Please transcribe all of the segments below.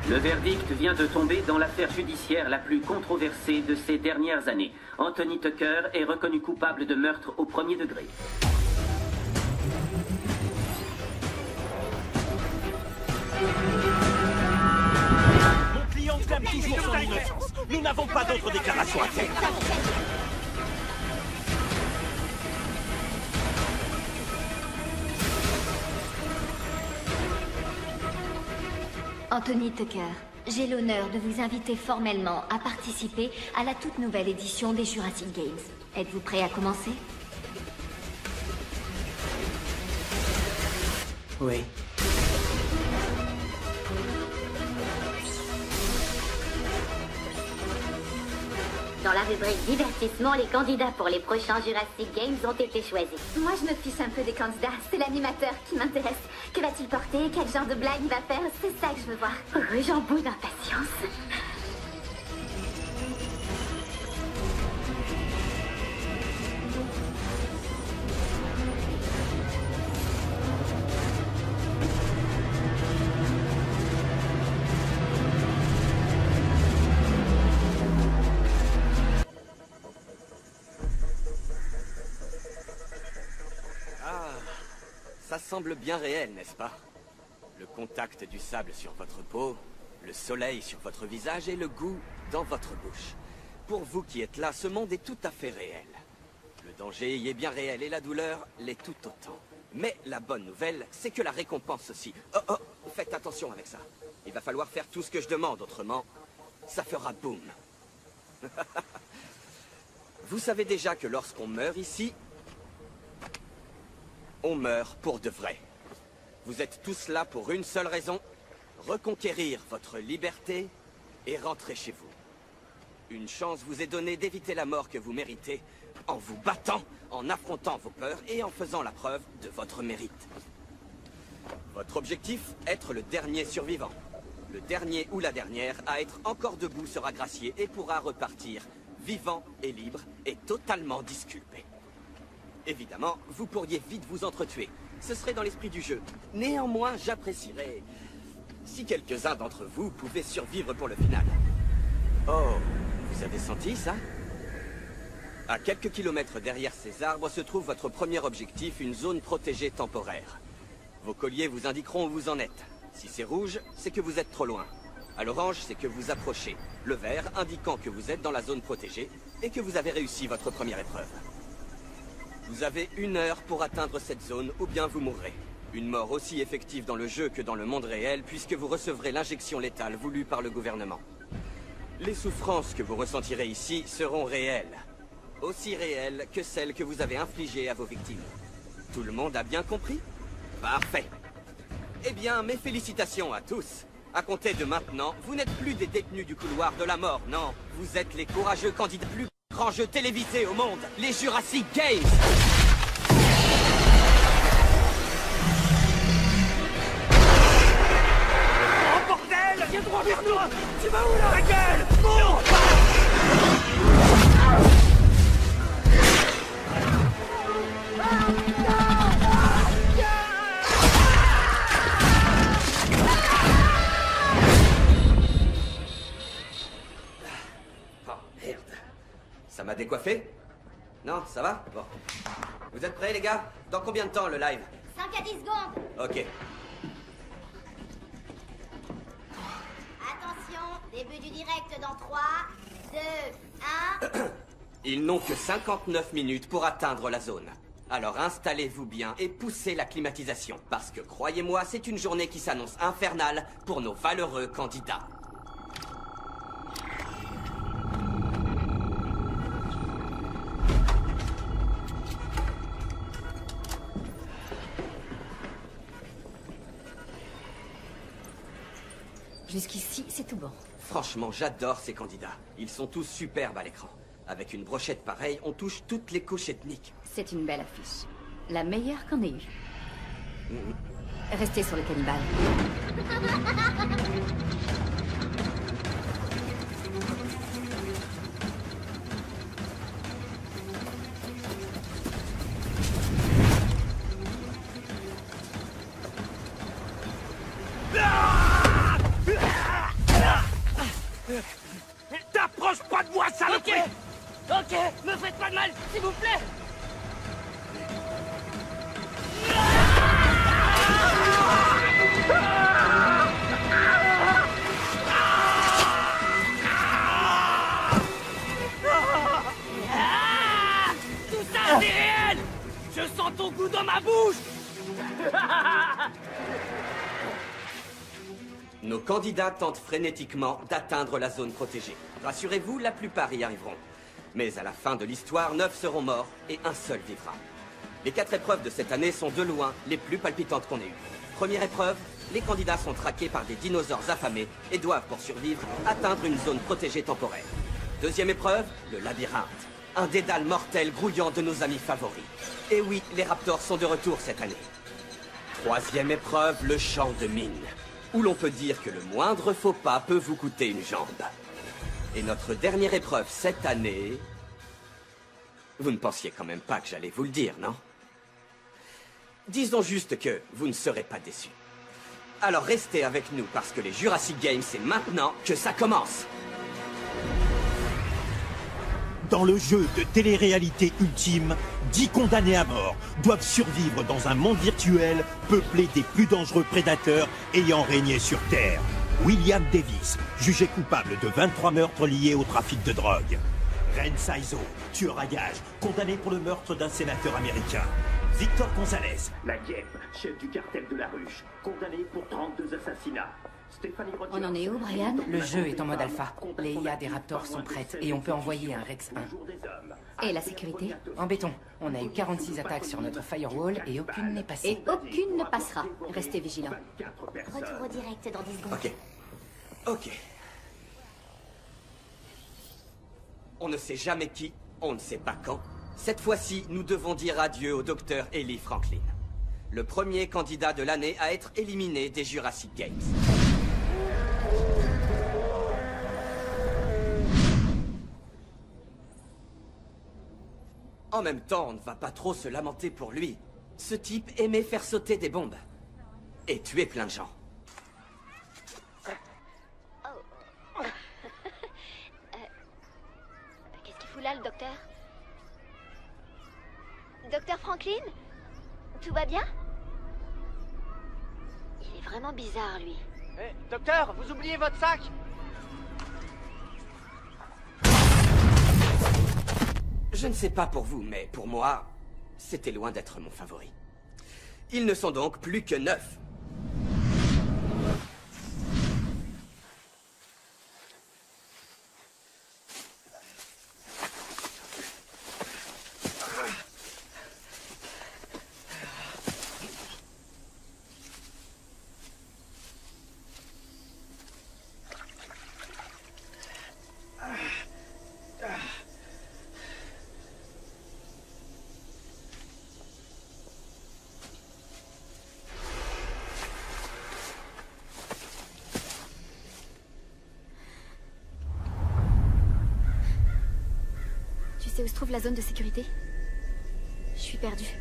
Le verdict vient de tomber dans l'affaire judiciaire la plus controversée de ces dernières années. Anthony Tucker est reconnu coupable de meurtre au premier degré. Mon client clame toujours son innocence. Nous n'avons pas d'autre déclaration à faire. Anthony Tucker, j'ai l'honneur de vous inviter formellement à participer à la toute nouvelle édition des Jurassic Games. Êtes-vous prêt à commencer? Oui. Dans la rubrique divertissement, les candidats pour les prochains Jurassic Games ont été choisis. Moi, je me fiche un peu des candidats. C'est l'animateur qui m'intéresse. Que va-t-il porter? Quel genre de blague il va faire? C'est ça que je veux voir. J'en bout d'impatience. Ça semble bien réel, n'est-ce pas? Le contact du sable sur votre peau, le soleil sur votre visage et le goût dans votre bouche. Pour vous qui êtes là, ce monde est tout à fait réel. Le danger y est bien réel et la douleur l'est tout autant. Mais la bonne nouvelle, c'est que la récompense aussi. Oh, faites attention avec ça. Il va falloir faire tout ce que je demande, autrement, ça fera boum. Vous savez déjà que lorsqu'on meurt ici, on meurt pour de vrai. Vous êtes tous là pour une seule raison, reconquérir votre liberté et rentrer chez vous. Une chance vous est donnée d'éviter la mort que vous méritez en vous battant, en affrontant vos peurs et en faisant la preuve de votre mérite. Votre objectif, être le dernier survivant. Le dernier ou la dernière à être encore debout sera gracié et pourra repartir vivant et libre et totalement disculpé. Évidemment, vous pourriez vite vous entretuer. Ce serait dans l'esprit du jeu. Néanmoins, j'apprécierais si quelques-uns d'entre vous pouvaient survivre pour le final. Oh, vous avez senti ça? À quelques kilomètres derrière ces arbres se trouve votre premier objectif, une zone protégée temporaire. Vos colliers vous indiqueront où vous en êtes. Si c'est rouge, c'est que vous êtes trop loin. À l'orange, c'est que vous approchez. Le vert indiquant que vous êtes dans la zone protégée et que vous avez réussi votre première épreuve. Vous avez 1 heure pour atteindre cette zone ou bien vous mourrez. Une mort aussi effective dans le jeu que dans le monde réel puisque vous recevrez l'injection létale voulue par le gouvernement. Les souffrances que vous ressentirez ici seront réelles. Aussi réelles que celles que vous avez infligées à vos victimes. Tout le monde a bien compris? Parfait. Eh bien, mes félicitations à tous. À compter de maintenant, vous n'êtes plus des détenus du couloir de la mort, non. Vous êtes les courageux candidats plus grand jeu télévisé au monde, les Jurassic Games. Oh bordel! Viens droit vers nous! Tu vas où là? Ta gueule! Bon! Ça m'a décoiffé? Non, ça va? Bon. Vous êtes prêts, les gars? Dans combien de temps, le live? 5 à 10 secondes. Ok. Attention, début du direct dans 3, 2, 1... Ils n'ont que 59 minutes pour atteindre la zone. Alors installez-vous bien et poussez la climatisation. Parce que, croyez-moi, c'est une journée qui s'annonce infernale pour nos valeureux candidats. Jusqu'ici, c'est tout bon. Franchement, j'adore ces candidats. Ils sont tous superbes à l'écran. Avec une brochette pareille, on touche toutes les couches ethniques. C'est une belle affiche. La meilleure qu'on ait eue. Restez sur le cannibale. Ok, me faites pas de mal, s'il vous plaît. Tout ça, c'est réel. Je sens ton goût dans ma bouche. Nos candidats tentent frénétiquement d'atteindre la zone protégée. Rassurez-vous, la plupart y arriveront. Mais à la fin de l'histoire, 9 seront morts et un seul vivra. Les 4 épreuves de cette année sont de loin les plus palpitantes qu'on ait eues. Première épreuve, les candidats sont traqués par des dinosaures affamés et doivent, pour survivre, atteindre une zone protégée temporaire. Deuxième épreuve, le labyrinthe. Un dédale mortel grouillant de nos amis favoris. Et oui, les raptors sont de retour cette année. Troisième épreuve, le champ de mine, où l'on peut dire que le moindre faux pas peut vous coûter une jambe. Et notre dernière épreuve cette année... Vous ne pensiez quand même pas que j'allais vous le dire, non? Disons juste que vous ne serez pas déçus. Alors restez avec nous, parce que les Jurassic Games, c'est maintenant que ça commence. Dans le jeu de télé-réalité ultime, 10 condamnés à mort doivent survivre dans un monde virtuel peuplé des plus dangereux prédateurs ayant régné sur Terre. William Davis, jugé coupable de 23 meurtres liés au trafic de drogue. Ren Saizo, tueur à gages, condamné pour le meurtre d'un sénateur américain. Victor Gonzalez, la guêpe, chef du cartel de la ruche, condamné pour 32 assassinats. On en est où, Brian? Le jeu est en mode alpha. Les IA des Raptors sont prêtes et on peut envoyer un Rex 1. Et la sécurité? En béton. On a eu 46 attaques sur notre firewall et aucune n'est passée. Et aucune ne passera. Restez vigilants. Retour au direct dans 10 secondes. Ok. On ne sait jamais qui, on ne sait pas quand. Cette fois-ci, nous devons dire adieu au docteur Ellie Franklin. Le premier candidat de l'année à être éliminé des Jurassic Games. En même temps, on ne va pas trop se lamenter pour lui. Ce type aimait faire sauter des bombes. Et tuer plein de gens. Qu'est-ce qu'il fout là, le docteur? Docteur Franklin? Tout va bien? Il est vraiment bizarre, lui. Docteur, vous oubliez votre sac? Je ne sais pas pour vous, mais pour moi, c'était loin d'être mon favori. Ils ne sont donc plus que 9. Tu sais où se trouve la zone de sécurité? Je suis perdue.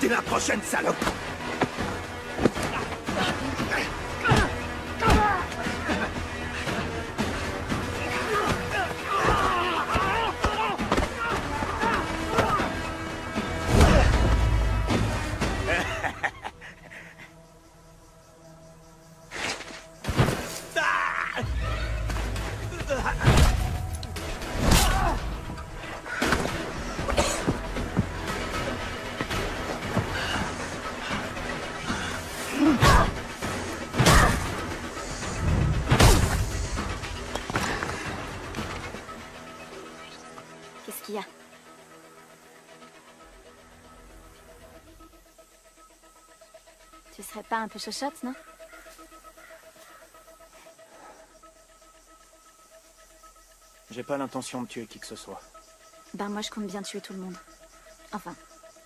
t'es la prochaine salope! Qu'est-ce qu'il y a? Tu serais pas un peu chochotte, non? J'ai pas l'intention de tuer qui que ce soit. Ben moi je compte bien tuer tout le monde. Enfin,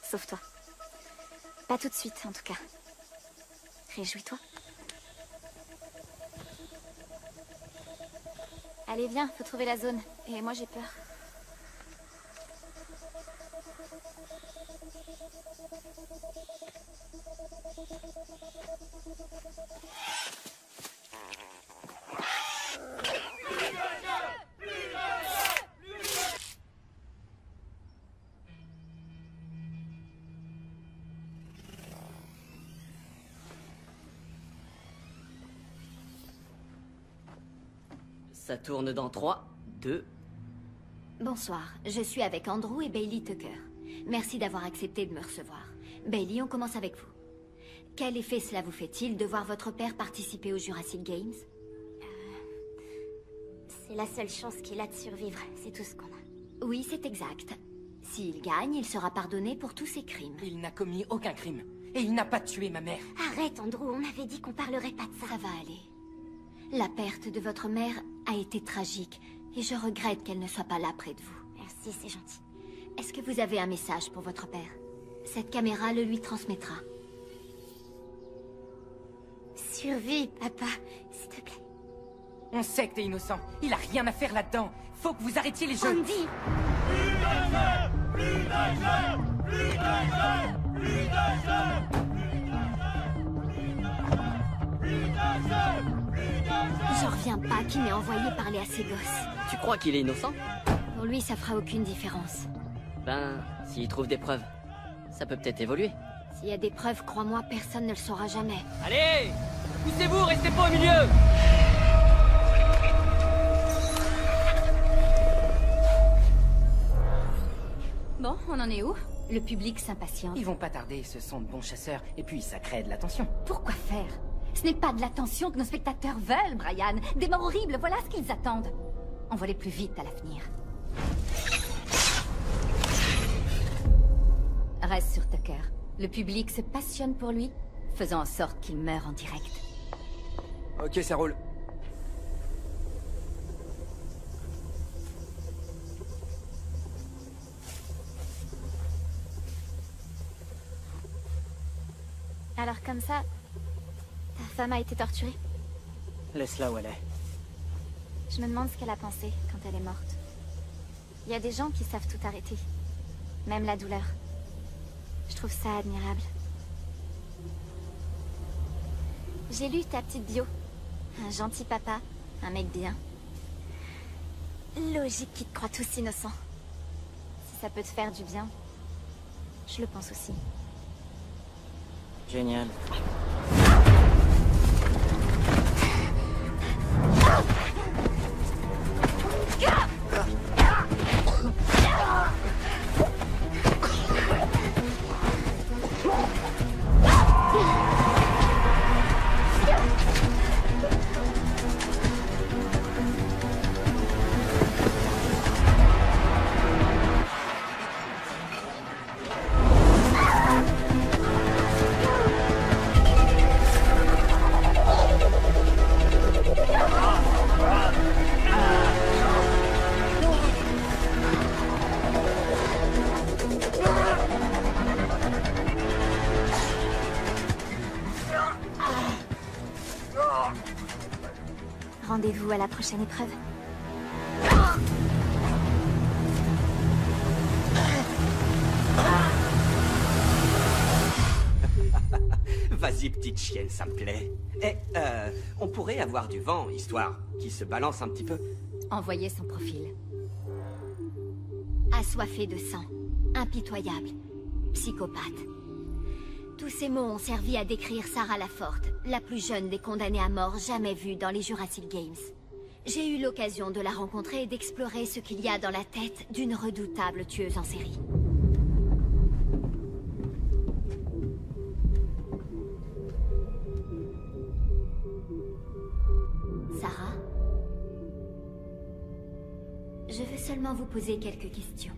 sauf toi. Pas tout de suite, en tout cas. Réjouis-toi. Allez, viens, faut trouver la zone. Et moi j'ai peur. Ça tourne dans 3, 2... Bonsoir, je suis avec Andrew et Bailey Tucker. Merci d'avoir accepté de me recevoir. Bailey, on commence avec vous. Quel effet cela vous fait-il de voir votre père participer aux Jurassic Games? C'est la seule chance qu'il a de survivre, c'est tout ce qu'on a. Oui, c'est exact. S'il gagne, il sera pardonné pour tous ses crimes. Il n'a commis aucun crime. Et il n'a pas tué ma mère. Arrête, Andrew, on avait dit qu'on parlerait pas de ça. Ça va aller. La perte de votre mère a été tragique, et je regrette qu'elle ne soit pas là près de vous. Merci, c'est gentil. Est-ce que vous avez un message pour votre père? Cette caméra le lui transmettra. Survis, papa, s'il te plaît. On sait que t'es innocent. Il a rien à faire là-dedans. Faut que vous arrêtiez les jeux. Andy! Plus de jeux! Plus de jeux! Plus de jeux! Plus de jeux! Plus de jeux! J'en reviens pas qu'il m'ait envoyé parler à ses gosses. Tu crois qu'il est innocent? Pour lui, ça fera aucune différence. Ben, s'il trouve des preuves, ça peut peut-être évoluer. S'il y a des preuves, crois-moi, personne ne le saura jamais. Allez! Poussez-vous, restez pas au milieu! Bon, on en est où? Le public s'impatiente. Ils vont pas tarder, ce sont de bons chasseurs. Et puis, ça crée de l'attention. Pourquoi faire? Ce n'est pas de l'attention que nos spectateurs veulent, Brian. Des morts horribles, voilà ce qu'ils attendent. Envoie-les plus vite à l'avenir. Reste sur Tucker. Le public se passionne pour lui, faisant en sorte qu'il meure en direct. Ok, ça roule. Alors comme ça, ta femme a été torturée? Laisse-la où elle est. Je me demande ce qu'elle a pensé quand elle est morte. Il y a des gens qui savent tout arrêter. Même la douleur. Je trouve ça admirable. J'ai lu ta petite bio. Un gentil papa, un mec bien. Logique qu'ils te croient tous innocents. Si ça peut te faire du bien, je le pense aussi. Génial. Rendez-vous à la prochaine épreuve. Vas-y, petite chienne, ça me plaît. Eh, on pourrait avoir du vent, histoire qui se balance un petit peu. Envoyez son profil. Assoiffé de sang, impitoyable, psychopathe. Tous ces mots ont servi à décrire Sarah Laforte, la plus jeune des condamnés à mort jamais vue dans les Jurassic Games. J'ai eu l'occasion de la rencontrer et d'explorer ce qu'il y a dans la tête d'une redoutable tueuse en série. Sarah? Je veux seulement vous poser quelques questions.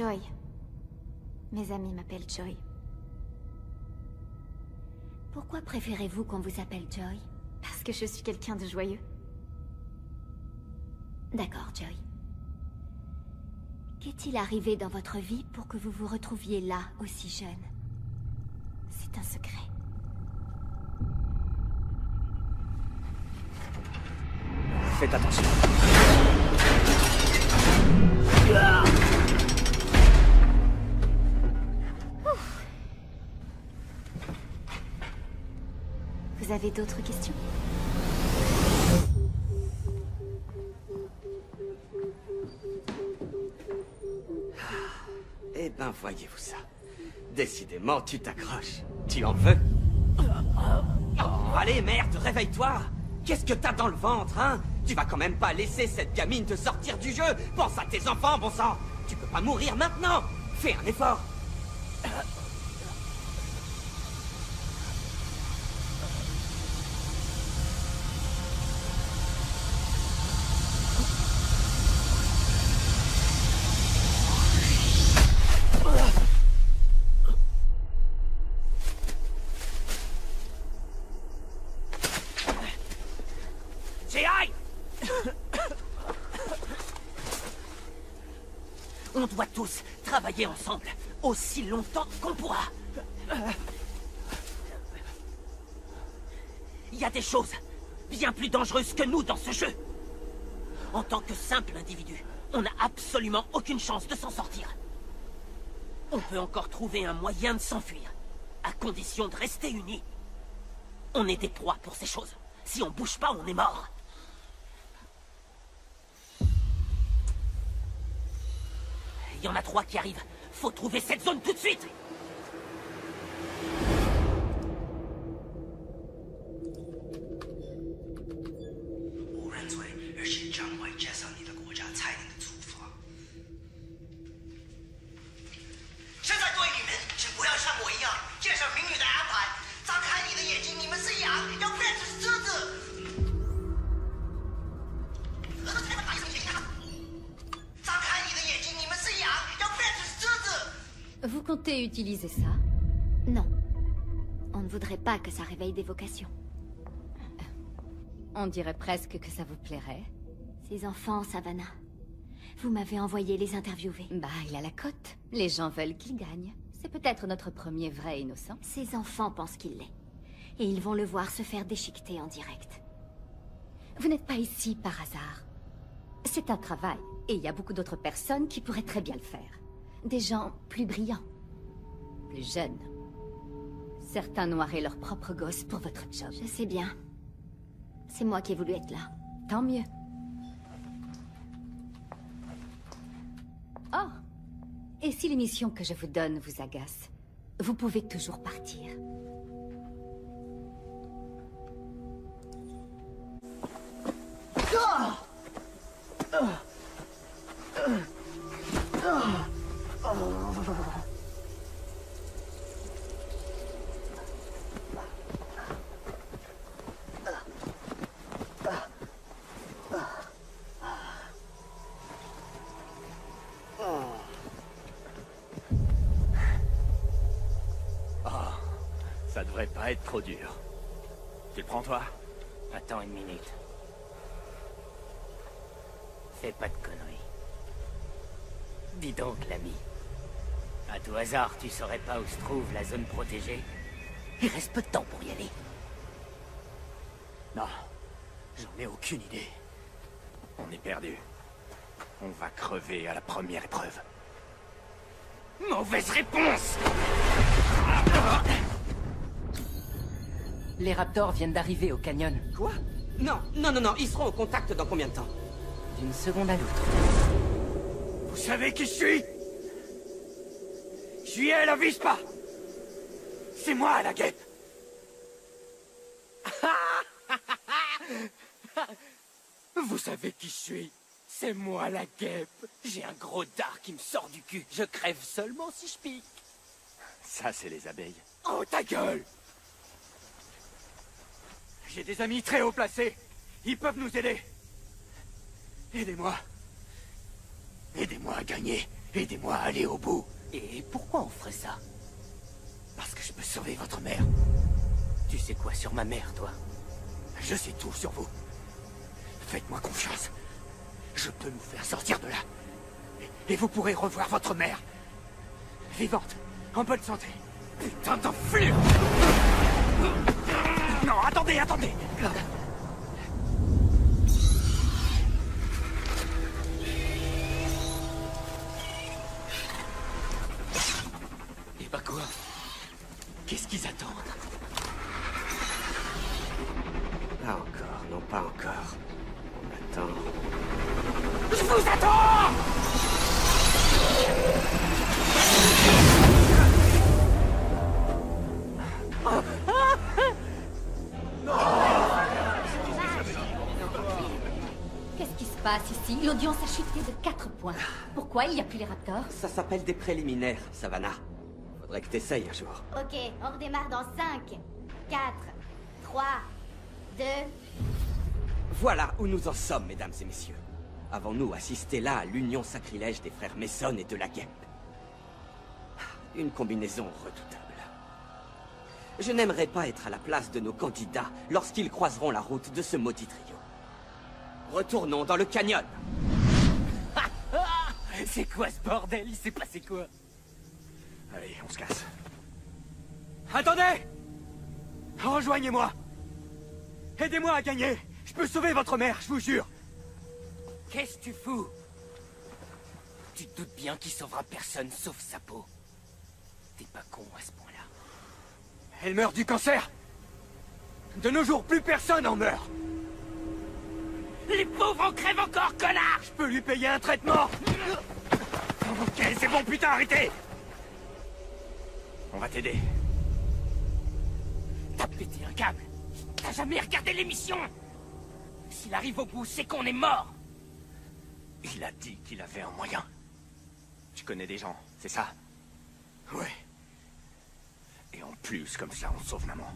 Joy. Mes amis m'appellent Joy. Pourquoi préférez-vous qu'on vous appelle Joy? Parce que je suis quelqu'un de joyeux. D'accord, Joy. Qu'est-il arrivé dans votre vie pour que vous vous retrouviez là, aussi jeune? C'est un secret. Faites attention. Vous avez d'autres questions? Eh ben, voyez-vous ça. Décidément, tu t'accroches. Tu en veux? Oh, allez, merde, réveille-toi! Qu'est-ce que t'as dans le ventre, hein? Tu vas quand même pas laisser cette gamine te sortir du jeu! Pense à tes enfants, bon sang! Tu peux pas mourir maintenant! Fais un effort! On doit tous travailler ensemble, aussi longtemps qu'on pourra. Il y a des choses bien plus dangereuses que nous dans ce jeu. En tant que simple individu, on n'a absolument aucune chance de s'en sortir. On peut encore trouver un moyen de s'enfuir, à condition de rester unis. On est des proies pour ces choses. Si on bouge pas, on est mort. Il y en a 3 qui arrivent. Faut trouver cette zone tout de suite. Vous comptez utiliser ça? Non. On ne voudrait pas que ça réveille des vocations. On dirait presque que ça vous plairait. Ces enfants, Savannah. Vous m'avez envoyé les interviewer. Bah, il a la cote. Les gens veulent qu'il gagne. C'est peut-être notre premier vrai innocent. Ces enfants pensent qu'il l'est. Et ils vont le voir se faire déchiqueter en direct. Vous n'êtes pas ici par hasard. C'est un travail. Et il y a beaucoup d'autres personnes qui pourraient très bien le faire. Des gens plus brillants, plus jeunes. Certains noieraient leurs propres gosses pour votre job. Je sais bien. C'est moi qui ai voulu être là. Tant mieux. Oh! Et si l'émission que je vous donne vous agace, vous pouvez toujours partir. Ça devrait pas être trop dur. Tu le prends, toi? Attends une minute. Fais pas de conneries. Dis donc, l'ami. À tout hasard, tu saurais pas où se trouve la zone protégée? Il reste peu de temps pour y aller. Non, j'en ai aucune idée. On est perdu. On va crever à la première épreuve. Mauvaise réponse! Les Raptors viennent d'arriver au canyon. Quoi? Non, non, non, non, ils seront au contact dans combien de temps? D'une seconde à l'autre. Vous savez qui je suis? Je suis elle, Avispa! C'est moi, la guêpe! Vous savez qui je suis? C'est moi, la guêpe! J'ai un gros dard qui me sort du cul. Je crève seulement si je pique. Ça, c'est les abeilles. Oh, ta gueule! J'ai des amis très haut placés. Ils peuvent nous aider. Aidez-moi. Aidez-moi à gagner Aidez-moi à aller au bout. Et pourquoi on ferait ça? Parce que je peux sauver votre mère. Tu sais quoi sur ma mère, toi? Je sais tout sur vous. Faites-moi confiance. Je peux nous faire sortir de là. Et vous pourrez revoir votre mère. Vivante, en bonne santé. Putain d'enflure! Non, attendez, attendez! Et bah quoi? Qu'est-ce qu'ils attendent? Pas encore, non pas encore. On attend. Je vous attends! Qu'est-ce qui se passe ici? L'audience a chuté de 4 points. Pourquoi il n'y a plus les raptors? Ça s'appelle des préliminaires, Savannah. Faudrait que t'essayes un jour. Ok, on redémarre dans 5, 4, 3, 2... Voilà où nous en sommes, mesdames et messieurs. Avons-nous assisté là à l'union sacrilège des frères Mason et de la Guêpe? Une combinaison redoutable. Je n'aimerais pas être à la place de nos candidats lorsqu'ils croiseront la route de ce maudit trio. Retournons dans le canyon. C'est quoi ce bordel? Il s'est passé quoi? Allez, on se casse. Attendez! Rejoignez-moi! Aidez-moi à gagner! Je peux sauver votre mère, je vous jure! Qu'est-ce que tu fous? Tu te doutes bien qu'il sauvera personne sauf sa peau. T'es pas con à ce point-là. Elle meurt du cancer! De nos jours, plus personne en meurt! Les pauvres en crèvent encore, connard! Je peux lui payer un traitement! Ok, c'est bon, putain, arrêtez! On va t'aider. T'as pété un câble! T'as jamais regardé l'émission! S'il arrive au bout, c'est qu'on est mort! Il a dit qu'il avait un moyen. Tu connais des gens, c'est ça? Ouais. Et en plus, comme ça, on sauve maman.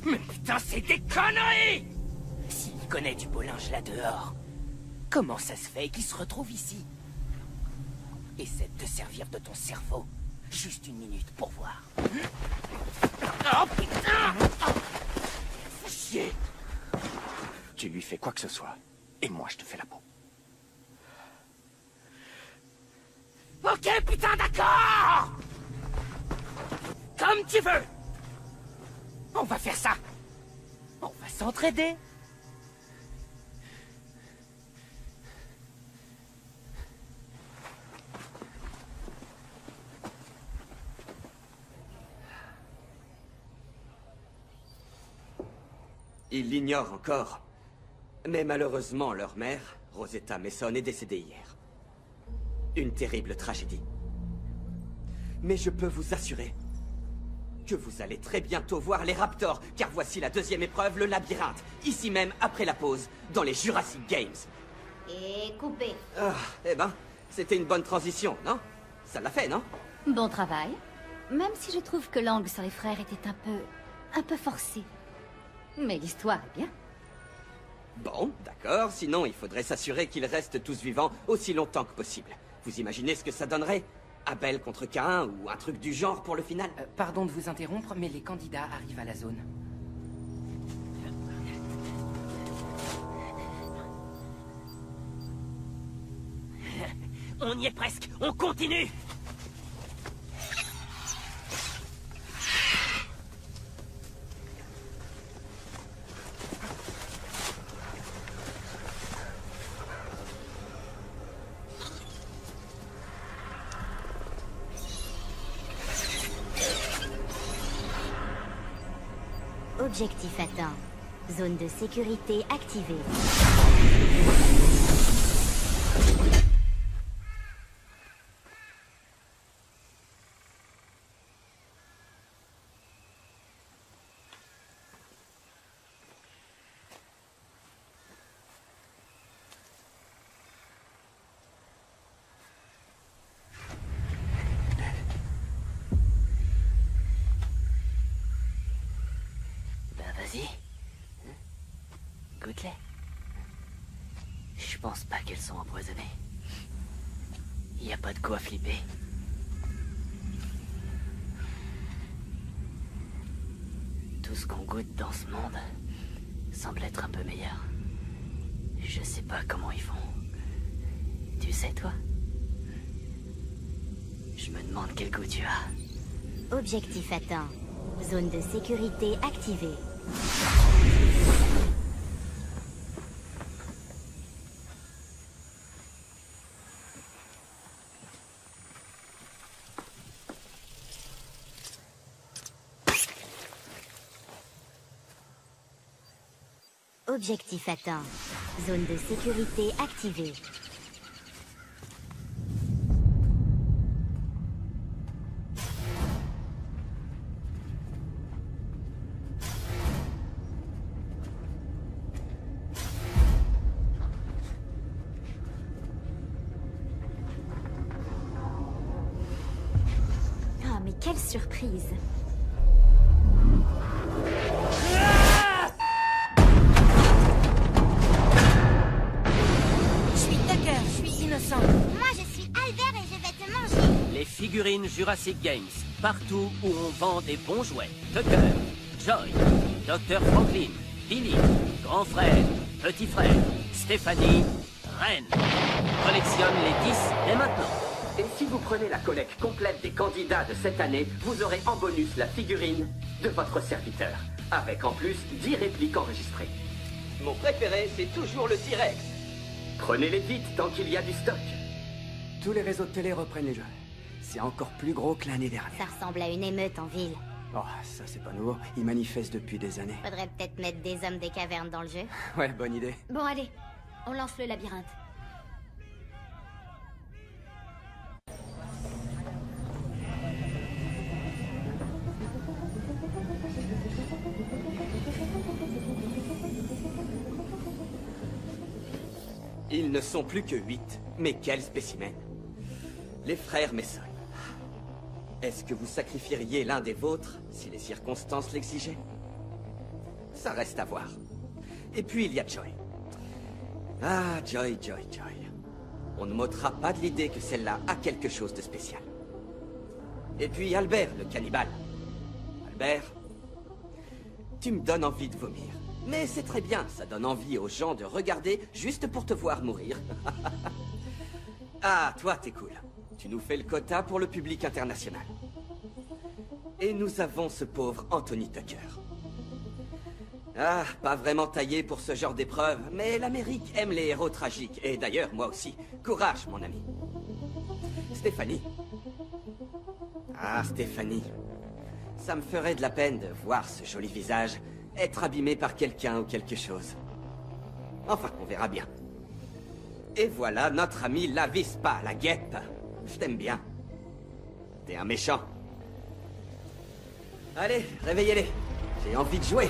Mais putain, c'est des conneries! S'il connaît du beau linge là dehors, comment ça se fait qu'il se retrouve ici? Essaie de te servir de ton cerveau. Juste une minute pour voir. Oh putain! Fais chier! Tu lui fais quoi que ce soit, et moi je te fais la peau. Ok, putain, d'accord! Comme tu veux! On va faire ça! On va s'entraider! Ils l'ignorent encore. Mais malheureusement, leur mère, Rosetta Mason, est décédée hier. Une terrible tragédie. Mais je peux vous assurer que vous allez très bientôt voir les Raptors, car voici la deuxième épreuve, le labyrinthe, ici même, après la pause, dans les Jurassic Games. Et coupé. Ah, eh ben, c'était une bonne transition, non? Ça l'a fait, non? Bon travail. Même si je trouve que l'angle sur les frères était un peu forcé. Mais l'histoire est bien. Bon, d'accord, sinon il faudrait s'assurer qu'ils restent tous vivants aussi longtemps que possible. Vous imaginez ce que ça donnerait? Abel contre Caïn ou un truc du genre pour le final? Pardon de vous interrompre, mais les candidats arrivent à la zone. On y est presque, on continue! Objectif atteint. Zone de sécurité activée. Vas-y. Goûte-les. Je pense pas qu'elles sont empoisonnées. Y a pas de quoi flipper. Tout ce qu'on goûte dans ce monde semble être un peu meilleur. Je sais pas comment ils font. Tu sais, toi? Je me demande quel goût tu as. Objectif atteint. Zone de sécurité activée. Objectif atteint. Zone de sécurité activée. Oh, mais quelle surprise! Moi, je suis Albert et je vais te manger. Les figurines Jurassic Games, partout où on vend des bons jouets. Tucker, Joy, Dr. Franklin, Billy, grand frère, petit frère, Stéphanie, Ren. Collectionne les 10 dès maintenant. Et si vous prenez la collecte complète des candidats de cette année, vous aurez en bonus la figurine de votre serviteur, avec en plus 10 répliques enregistrées. Mon préféré, c'est toujours le T-Rex. Prenez-les vite tant qu'il y a du stock. Tous les réseaux de télé reprennent les jeux. C'est encore plus gros que l'année dernière. Ça ressemble à une émeute en ville. Oh, ça c'est pas nouveau. Ils manifestent depuis des années. Faudrait peut-être mettre des hommes des cavernes dans le jeu. Ouais, bonne idée. Bon, allez, on lance le labyrinthe. Ils ne sont plus que 8, mais quel spécimen. Les frères Mason. Est-ce que vous sacrifieriez l'un des vôtres si les circonstances l'exigeaient? Ça reste à voir. Et puis il y a Joy. Ah, Joy. On ne m'ôtera pas de l'idée que celle-là a quelque chose de spécial. Et puis Albert, le cannibale. Albert, tu me donnes envie de vomir. Mais c'est très bien, ça donne envie aux gens de regarder juste pour te voir mourir. Ah, toi, t'es cool. Tu nous fais le quota pour le public international. Et nous avons ce pauvre Anthony Tucker. Ah, pas vraiment taillé pour ce genre d'épreuve, mais l'Amérique aime les héros tragiques. Et d'ailleurs, moi aussi. Courage, mon ami. Stéphanie. Ah, Stéphanie. Ça me ferait de la peine de voir ce joli visage être abîmé par quelqu'un ou quelque chose. Enfin, on verra bien. Et voilà notre ami l'Avispa, la guêpe. Je t'aime bien. T'es un méchant. Allez, réveillez-les. J'ai envie de jouer.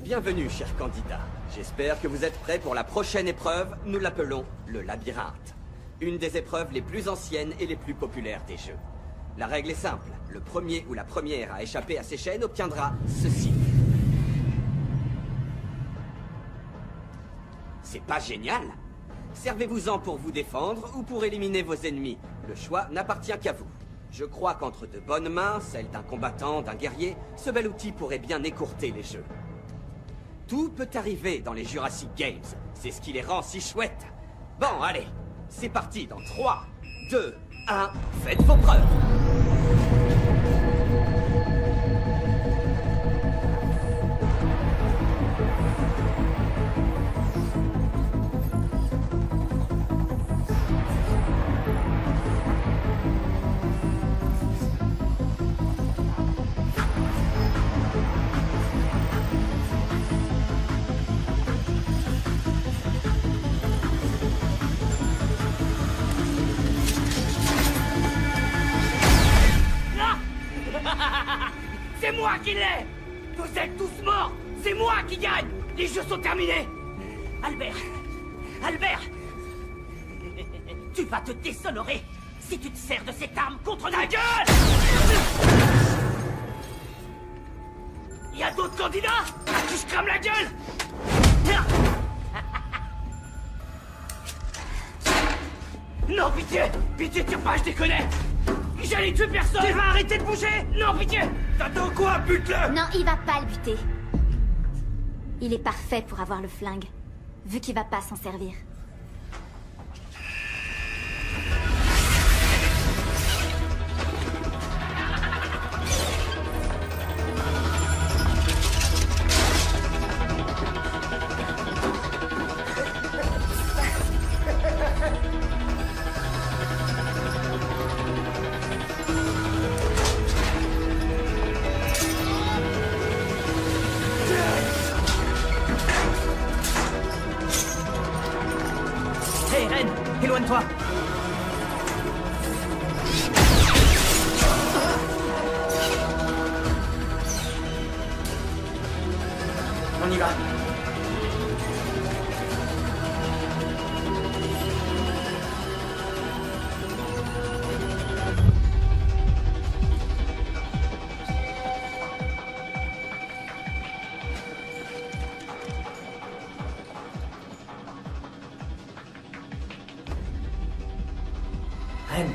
Bienvenue, chers candidats. J'espère que vous êtes prêts pour la prochaine épreuve. Nous l'appelons le labyrinthe. Une des épreuves les plus anciennes et les plus populaires des jeux. La règle est simple. Le premier ou la première à échapper à ces chaînes obtiendra ceci. C'est pas génial? Servez-vous-en pour vous défendre ou pour éliminer vos ennemis. Le choix n'appartient qu'à vous. Je crois qu'entre de bonnes mains, celles d'un combattant, d'un guerrier, ce bel outil pourrait bien écourter les jeux. Tout peut arriver dans les Jurassic Games. C'est ce qui les rend si chouettes. Bon, allez, c'est parti dans 3, 2, 1, faites vos preuves. C'est moi qui l'ai! Vous êtes tous morts! C'est moi qui gagne! Les jeux sont terminés! Albert! Albert! Tu vas te déshonorer! si tu te sers de cette arme contre ta gueule! Y a d'autres candidats à qui je crame la gueule? Non, pitié! Pitié, tire pas, je déconne! J'allais tuer personne! Tu vas arrêter de bouger! Non, pitié! T'attends quoi? Bute-le! Non, il va pas le buter. Il est parfait pour avoir le flingue, vu qu'il va pas s'en servir. Hé, Ren, éloigne-toi! On y va. Ren.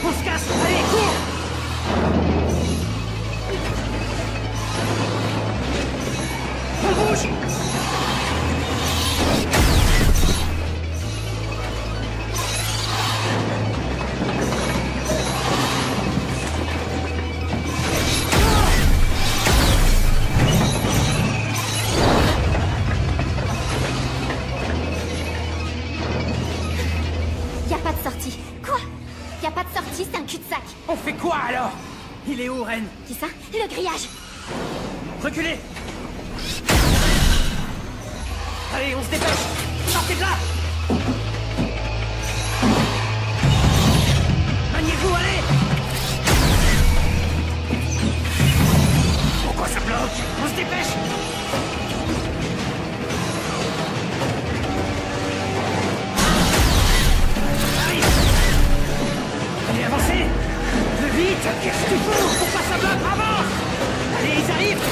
On se casse! Allez, cours! On bouge! Y a pas de sortie. Quoi? Y a pas de sortie, c'est un cul-de-sac. On fait quoi alors? Il est où, Ren? Qui ça? Le grillage. Reculez! Allez, on se dépêche! Sortez de là! Maniez-vous, allez! Pourquoi ça bloque? On se dépêche! Arrive! Allez, avancez! Plus vite! Qu'est-ce que tu fous? Pourquoi ça bloque? Avance! Allez, ils arrivent!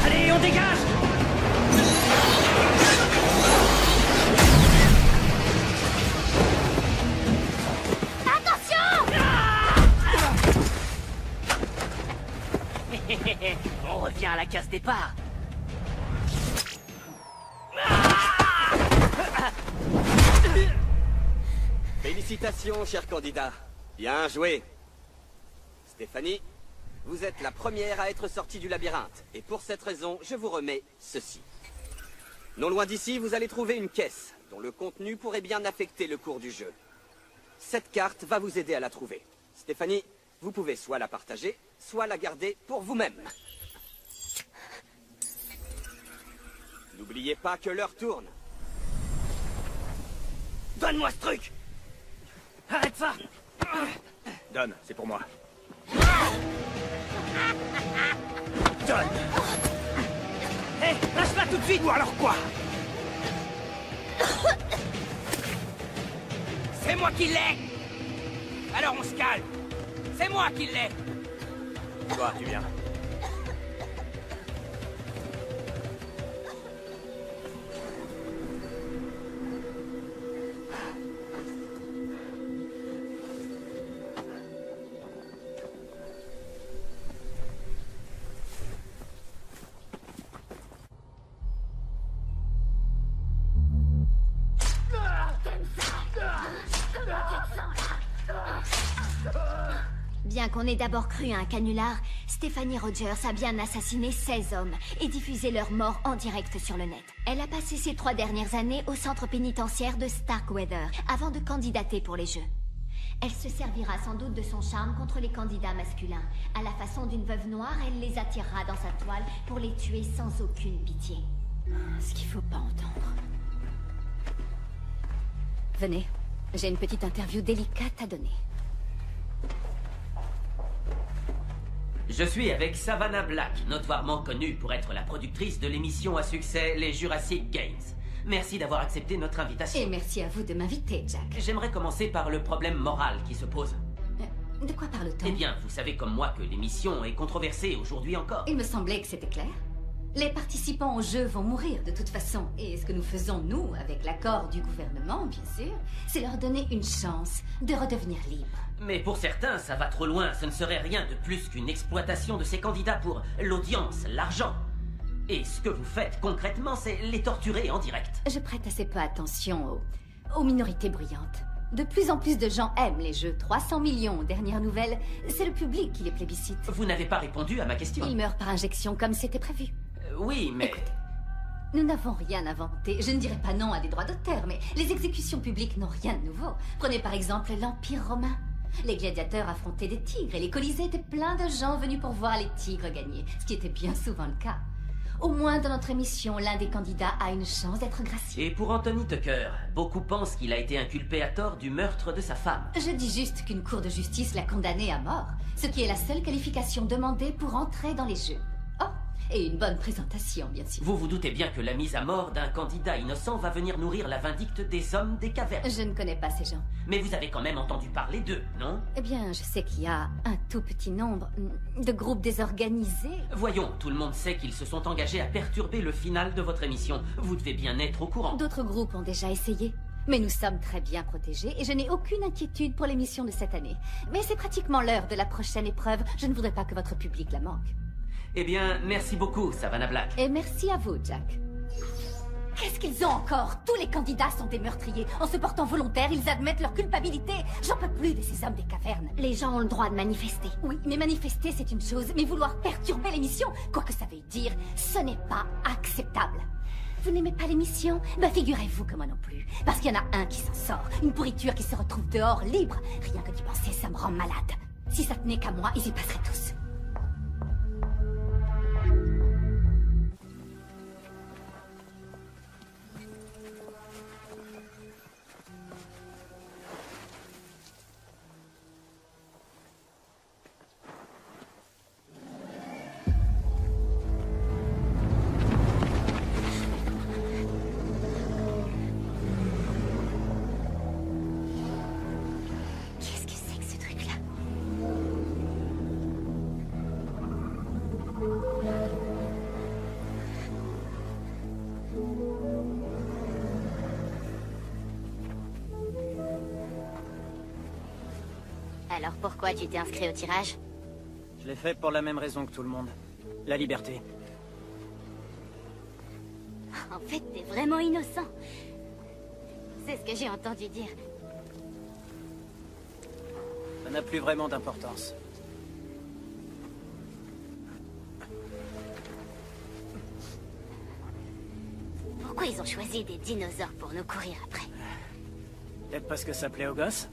Allez, on dégage! Attention! On revient à la case départ. Félicitations, cher candidat. Bien joué. Stéphanie, vous êtes la première à être sortie du labyrinthe. Et pour cette raison, je vous remets ceci. Non loin d'ici, vous allez trouver une caisse dont le contenu pourrait bien affecter le cours du jeu. Cette carte va vous aider à la trouver. Stéphanie, vous pouvez soit la partager, soit la garder pour vous-même. N'oubliez pas que l'heure tourne. Donne-moi ce truc! Arrête ça! Donne, c'est pour moi. Donne! Hé, lâche-la tout de suite ou alors quoi? C'est moi qui l'ai! Alors on se calme! C'est moi qui l'ai! Toi, tu viens. Bien qu'on ait d'abord cru à un canular, Stephanie Rogers a bien assassiné 16 hommes et diffusé leur mort en direct sur le net. Elle a passé ses 3 dernières années au centre pénitentiaire de Starkweather avant de candidater pour les Jeux. Elle se servira sans doute de son charme contre les candidats masculins. À la façon d'une veuve noire, elle les attirera dans sa toile pour les tuer sans aucune pitié. Ce qu'il faut pas entendre. Venez, j'ai une petite interview délicate à donner. Je suis avec Savannah Black, notoirement connue pour être la productrice de l'émission à succès Les Jurassic Games. Merci d'avoir accepté notre invitation. Et merci à vous de m'inviter, Jack. J'aimerais commencer par le problème moral qui se pose. De quoi parle-t-on? Eh bien, vous savez comme moi que l'émission est controversée aujourd'hui encore. Il me semblait que c'était clair. Les participants au jeu vont mourir de toute façon. Et ce que nous faisons, nous, avec l'accord du gouvernement, bien sûr, c'est leur donner une chance de redevenir libres. Mais pour certains, ça va trop loin. Ce ne serait rien de plus qu'une exploitation de ces candidats pour l'audience, l'argent. Et ce que vous faites concrètement, c'est les torturer en direct. Je prête assez peu attention aux minorités bruyantes. De plus en plus de gens aiment les jeux. 300 millions, dernière nouvelle, c'est le public qui les plébiscite. Vous n'avez pas répondu à ma question. Ils meurent par injection comme c'était prévu. Oui, mais... Écoutez, nous n'avons rien inventé. Je ne dirais pas non à des droits d'auteur, mais les exécutions publiques n'ont rien de nouveau. Prenez par exemple l'Empire romain. Les gladiateurs affrontaient des tigres et les colisées étaient pleins de gens venus pour voir les tigres gagner, ce qui était bien souvent le cas. Au moins dans notre émission, l'un des candidats a une chance d'être gracié. Et pour Anthony Tucker, beaucoup pensent qu'il a été inculpé à tort du meurtre de sa femme. Je dis juste qu'une cour de justice l'a condamné à mort, ce qui est la seule qualification demandée pour entrer dans les jeux. Oh, et une bonne présentation, bien sûr. Vous vous doutez bien que la mise à mort d'un candidat innocent va venir nourrir la vindicte des hommes des cavernes. Je ne connais pas ces gens. Mais vous avez quand même entendu parler d'eux, non? Eh bien, je sais qu'il y a un tout petit nombre de groupes désorganisés. Voyons, tout le monde sait qu'ils se sont engagés à perturber le final de votre émission. Vous devez bien être au courant. D'autres groupes ont déjà essayé. Mais nous sommes très bien protégés et je n'ai aucune inquiétude pour les missions de cette année. Mais c'est pratiquement l'heure de la prochaine épreuve. Je ne voudrais pas que votre public la manque. Eh bien, merci beaucoup, Savannah Black. Et merci à vous, Jack. Qu'est-ce qu'ils ont encore? Tous les candidats sont des meurtriers. En se portant volontaires, ils admettent leur culpabilité. J'en peux plus de ces hommes des cavernes. Les gens ont le droit de manifester. Oui, mais manifester, c'est une chose. Mais vouloir perturber l'émission, quoi que ça veuille dire, ce n'est pas acceptable. Vous n'aimez pas l'émission? Bah figurez-vous que moi non plus. Parce qu'il y en a un qui s'en sort. Une pourriture qui se retrouve dehors, libre. Rien que d'y penser, ça me rend malade. Si ça tenait qu'à moi, ils y passeraient tous. Alors pourquoi tu t'es inscrit au tirage? Je l'ai fait pour la même raison que tout le monde. La liberté. En fait, t'es vraiment innocent. C'est ce que j'ai entendu dire. Ça n'a plus vraiment d'importance. Pourquoi ils ont choisi des dinosaures pour nous courir après? Peut-être parce que ça plaît aux gosses?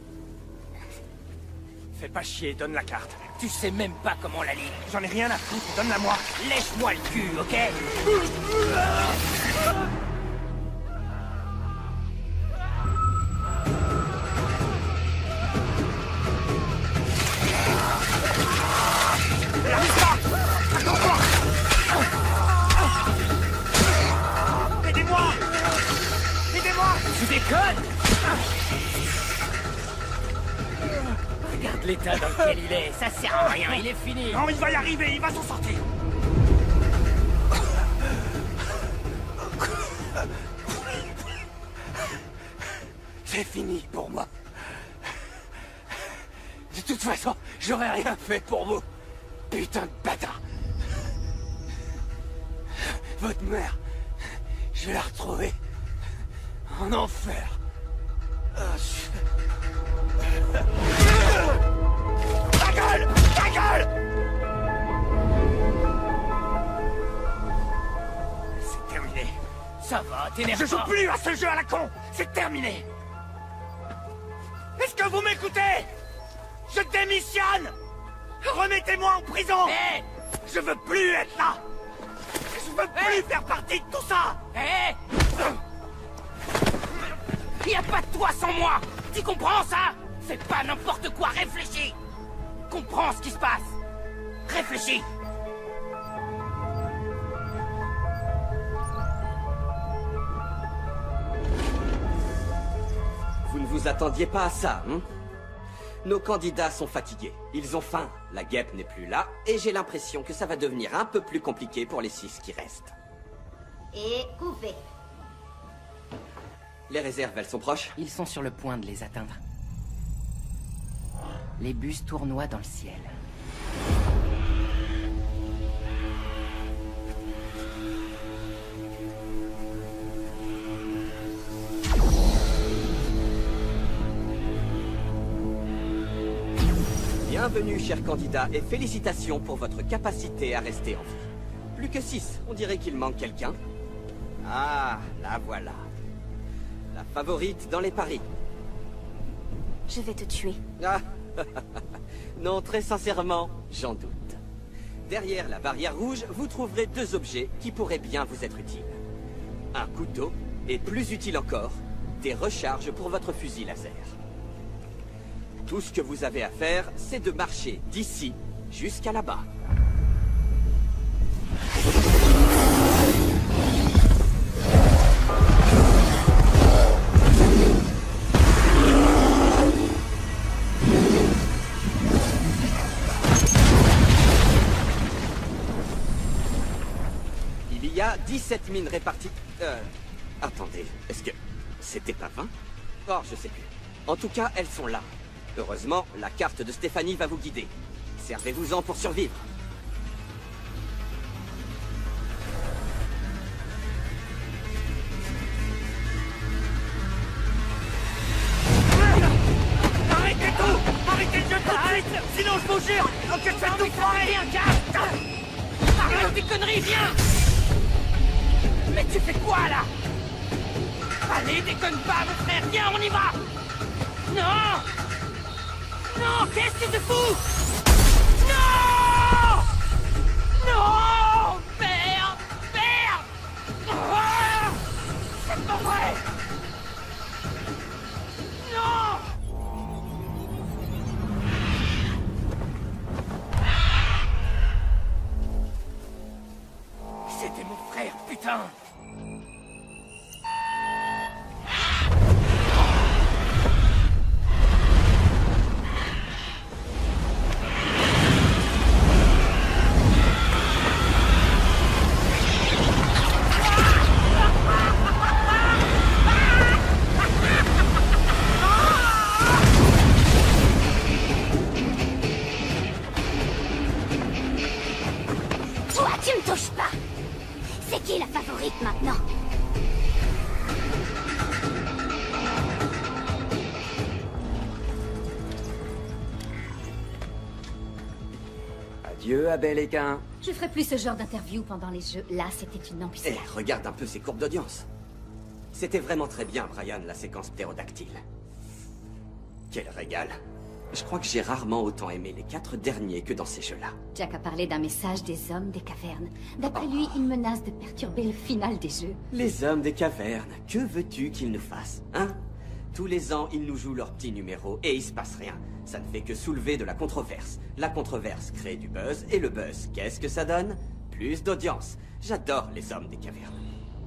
Fais pas chier, donne la carte. Tu sais même pas comment la lire. J'en ai rien à foutre, donne-la moi. Lèche-moi le cul, ok? Aidez-moi! Aidez-moi! Tu déconnes? Regarde l'état dans lequel il est, ça sert à rien, il est fini. Non, il va y arriver, il va s'en sortir. C'est fini pour moi. De toute façon, j'aurais rien fait pour vous. Putain de bâtard. Votre mère, je vais la retrouver en enfer. Ta gueule! Ta gueule! C'est terminé. Ça va, t'énerve pas. Je joue plus à ce jeu à la con. C'est terminé. Est-ce que vous m'écoutez? Je démissionne. Remettez-moi en prison. Hé! Je veux plus être là. Je veux plus faire partie de tout ça. Hé! Y a pas de toi sans moi. Tu comprends ça? Fais pas n'importe quoi, réfléchis. Comprends ce qui se passe. Réfléchis. Vous ne vous attendiez pas à ça, hein? Nos candidats sont fatigués. Ils ont faim. La guêpe n'est plus là. Et j'ai l'impression que ça va devenir un peu plus compliqué pour les 6 qui restent. Et coupé. Les réserves, elles sont proches? Ils sont sur le point de les atteindre. Les bus tournoient dans le ciel. Bienvenue, chers candidats, et félicitations pour votre capacité à rester en vie. Plus que 6, on dirait qu'il manque quelqu'un. Ah, la voilà. La favorite dans les paris. Je vais te tuer. Ah, non, très sincèrement, j'en doute. Derrière la barrière rouge, vous trouverez 2 objets qui pourraient bien vous être utiles. Un couteau, et plus utile encore, des recharges pour votre fusil laser. Tout ce que vous avez à faire, c'est de marcher d'ici jusqu'à là-bas. Il y a 17 mines réparties... Attendez, est-ce que... c'était pas 20? Oh, je sais plus. En tout cas, elles sont là. Heureusement, la carte de Stéphanie va vous guider. Servez-vous-en pour survivre. Arrêtez tout! Arrêtez le jeu tout de suite! Sinon je vous jure que je vais tout foirer! Arrête tes conneries, viens! Mais tu fais quoi là? Allez, déconne pas, mon frère, viens, on y va! Non! Non, qu'est-ce que tu fous? Non! Non! Merde! Merde! Ah! C'est pas vrai! Non! C'était mon frère, putain! Toi, tu me touches pas! C'est qui la favorite maintenant? Adieu, Abel et Cain. Je ferai plus ce genre d'interview pendant les jeux. Là, c'était une embuscade. Eh, regarde un peu ces courbes d'audience. C'était vraiment très bien, Brian, la séquence ptérodactyle. Quel régal. Je crois que j'ai rarement autant aimé les 4 derniers que dans ces jeux-là. Jack a parlé d'un message des hommes des cavernes. D'après lui, il menace de perturber le final des jeux. Les hommes des cavernes, que veux-tu qu'ils nous fassent, hein? Tous les ans, ils nous jouent leur petit numéro et il se passe rien. Ça ne fait que soulever de la controverse. La controverse crée du buzz et le buzz, qu'est-ce que ça donne? Plus d'audience. J'adore les hommes des cavernes.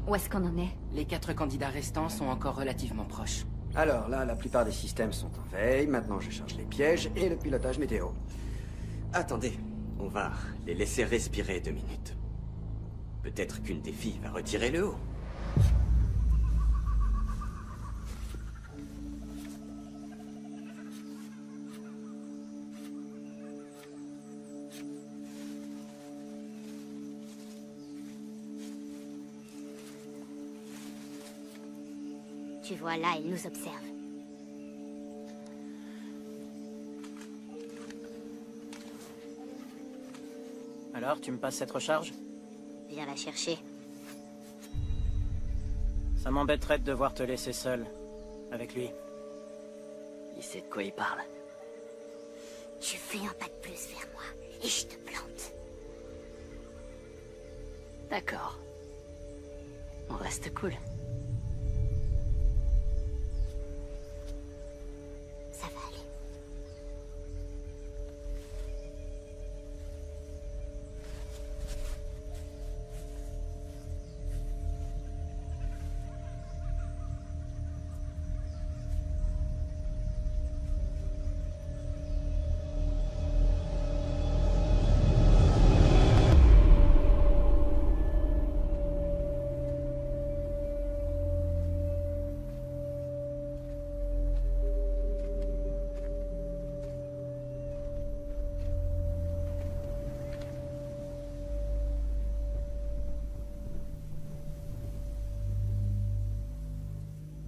Où est-ce qu'on en est? Les 4 candidats restants sont encore relativement proches. Alors là, la plupart des systèmes sont en veille. Maintenant, je charge les pièges et le pilotage météo. Attendez, on va les laisser respirer 2 minutes. Peut-être qu'une des filles va retirer le haut. Tu vois, là, il nous observe. Alors, tu me passes cette recharge? Viens la chercher. Ça m'embêterait de devoir te laisser seul. Avec lui. Il sait de quoi il parle. Tu fais un pas de plus vers moi, et je te plante. D'accord. On reste cool. Ça va aller.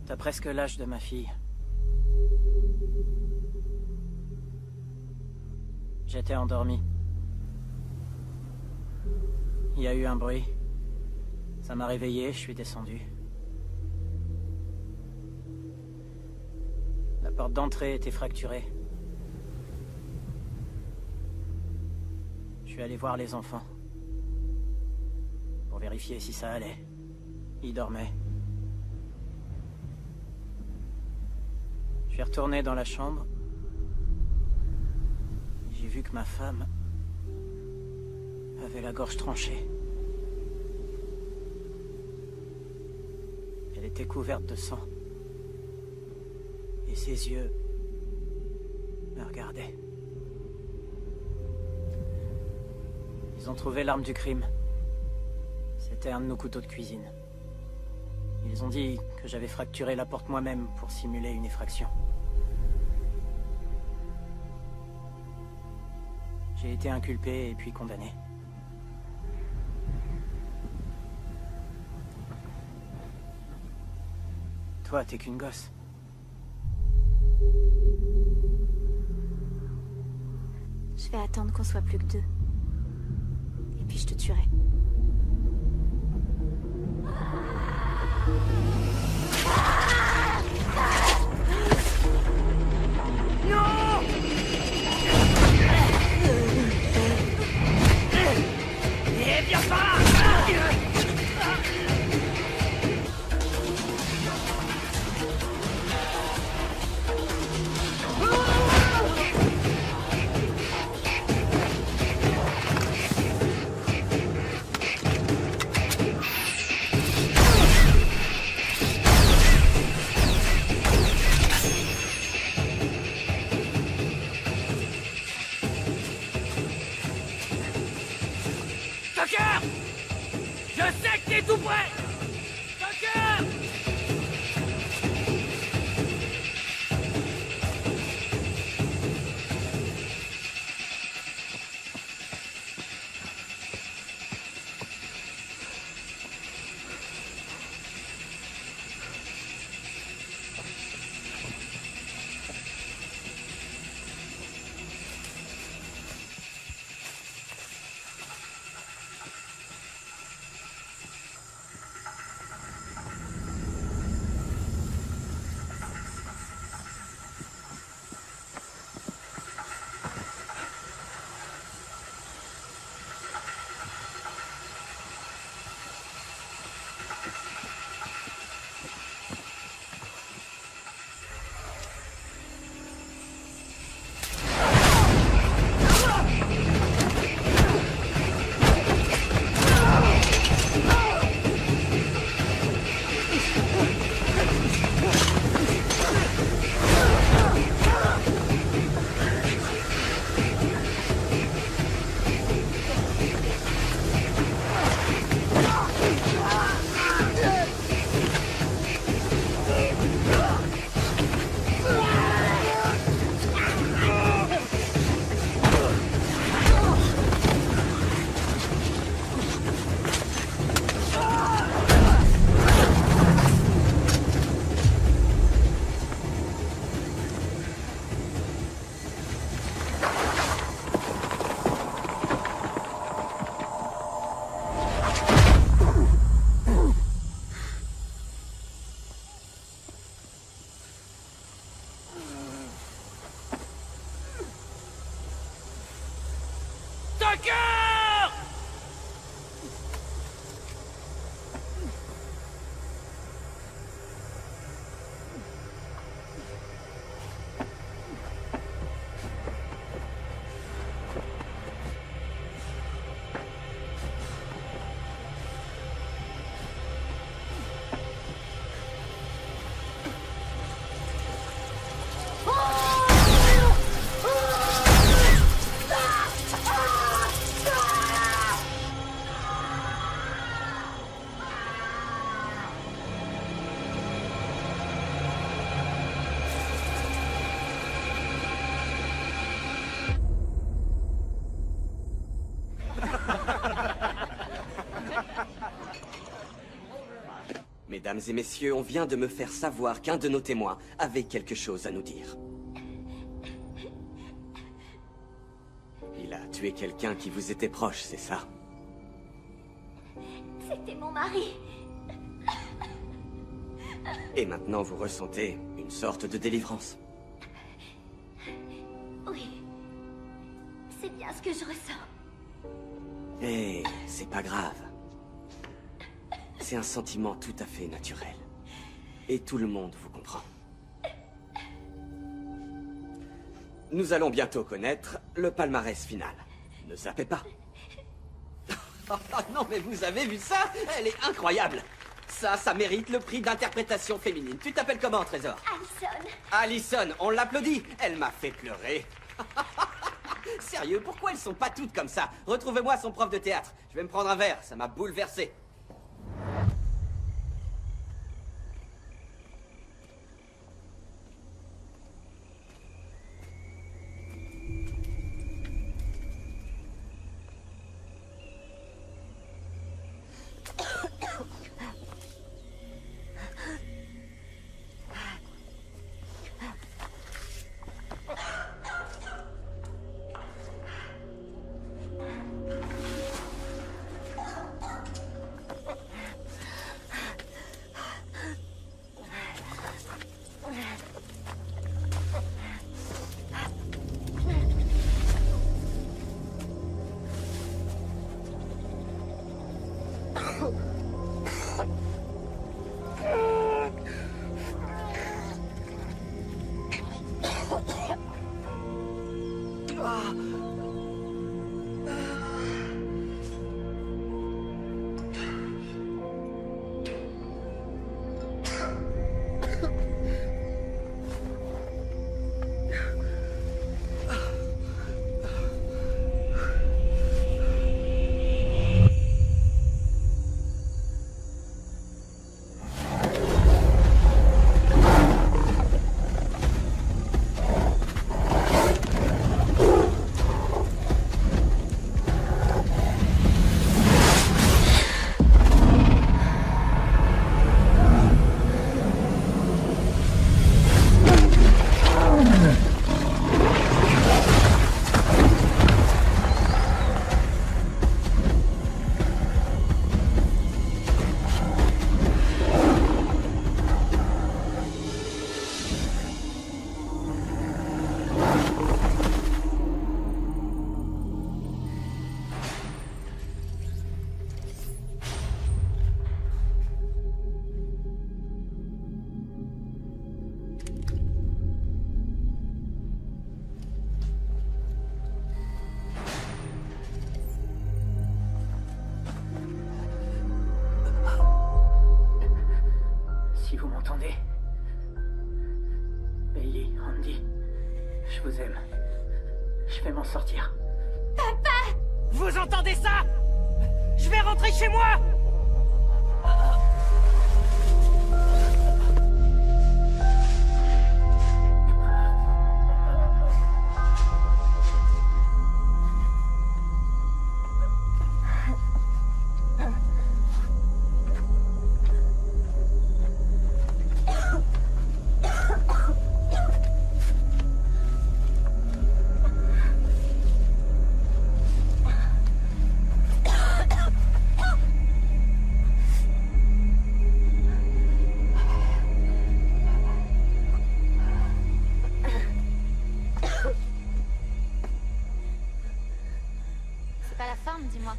T'as presque l'âge de ma fille. J'étais endormi. Il y a eu un bruit. Ça m'a réveillé, je suis descendu. La porte d'entrée était fracturée. Je suis allé voir les enfants. Pour vérifier si ça allait. Ils dormaient. Je suis retourné dans la chambre. J'ai vu que ma femme avait la gorge tranchée. Elle était couverte de sang. Et ses yeux me regardaient. Ils ont trouvé l'arme du crime. C'était un de nos couteaux de cuisine. Ils ont dit que j'avais fracturé la porte moi-même pour simuler une effraction. J'ai été inculpé et puis condamné. Toi, t'es qu'une gosse. Je vais attendre qu'on soit plus que 2. Et puis je te tuerai. Non! Et viens pas! Tucker! Je sais que t'es tout prêt! Tucker! Tucker! Mesdames et messieurs, on vient de me faire savoir qu'un de nos témoins avait quelque chose à nous dire. Il a tué quelqu'un qui vous était proche, c'est ça? C'était mon mari. Et maintenant vous ressentez une sorte de délivrance. Oui. C'est bien ce que je ressens. Et c'est pas grave. C'est un sentiment tout à fait naturel. Et tout le monde vous comprend. Nous allons bientôt connaître le palmarès final. Ne zappez pas. Oh, non, mais vous avez vu ça? Elle est incroyable. Ça mérite le prix d'interprétation féminine. Tu t'appelles comment, Trésor? Allison. Allison, on l'applaudit. Elle m'a fait pleurer. Sérieux, pourquoi elles sont pas toutes comme ça? Retrouvez-moi son prof de théâtre. Je vais me prendre un verre, ça m'a bouleversé. Je vous aime. Je vais m'en sortir. Papa! Vous entendez ça? Je vais rentrer chez moi! C'est pas la forme, dis-moi.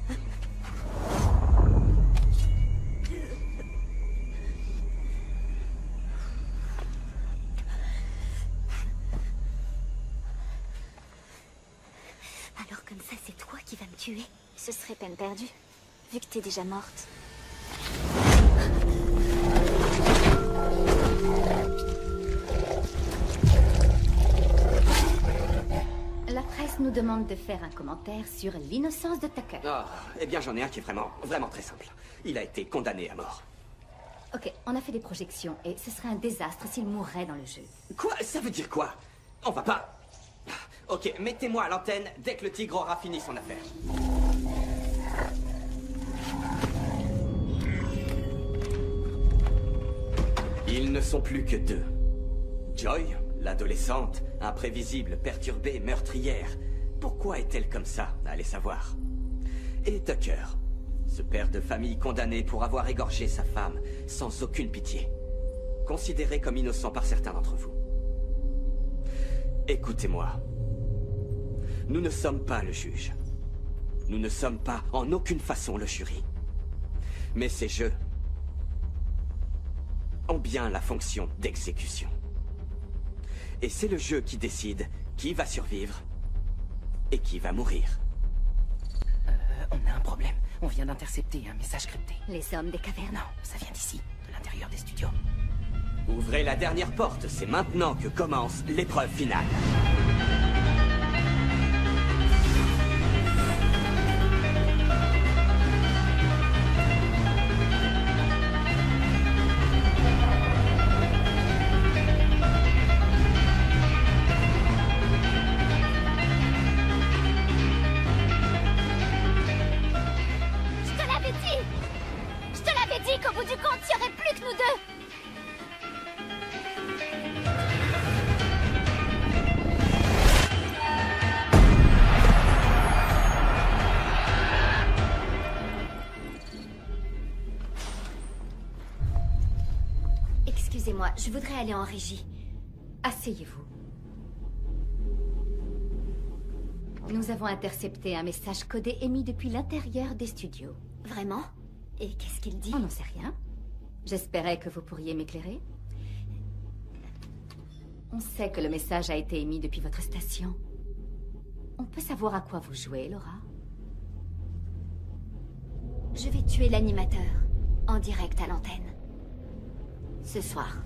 Alors comme ça, c'est toi qui vas me tuer? Ce serait peine perdue, vu que t'es déjà morte. La presse nous demande de faire un commentaire sur l'innocence de Tucker. Ah, eh bien j'en ai un qui est vraiment très simple. Il a été condamné à mort. Ok, on a fait des projections et ce serait un désastre s'il mourrait dans le jeu. Quoi? Ça veut dire quoi? On va pas... Ok, mettez-moi à l'antenne dès que le tigre aura fini son affaire. Ils ne sont plus que deux. Joy, l'adolescente, imprévisible, perturbée, meurtrière. Pourquoi est-elle comme ça? Allez savoir. Et Tucker, ce père de famille condamné pour avoir égorgé sa femme, sans aucune pitié. Considéré comme innocent par certains d'entre vous. Écoutez-moi. Nous ne sommes pas le juge. Nous ne sommes pas en aucune façon le jury. Mais ces jeux ont bien la fonction d'exécution. Et c'est le jeu qui décide qui va survivre et qui va mourir. On a un problème. On vient d'intercepter un message crypté. Les hommes des cavernes? Non, ça vient d'ici, de l'intérieur des studios. Ouvrez la dernière porte, c'est maintenant que commence l'épreuve finale. Je te l'avais dit qu'au bout du compte, il n'y aurait plus que nous deux. Excusez-moi, je voudrais aller en régie. Asseyez-vous. Nous avons intercepté un message codé émis depuis l'intérieur des studios. Vraiment? Et qu'est-ce qu'il dit? On n'en sait rien. J'espérais que vous pourriez m'éclairer. On sait que le message a été émis depuis votre station. On peut savoir à quoi vous jouez, Laura? Je vais tuer l'animateur, en direct à l'antenne. Ce soir.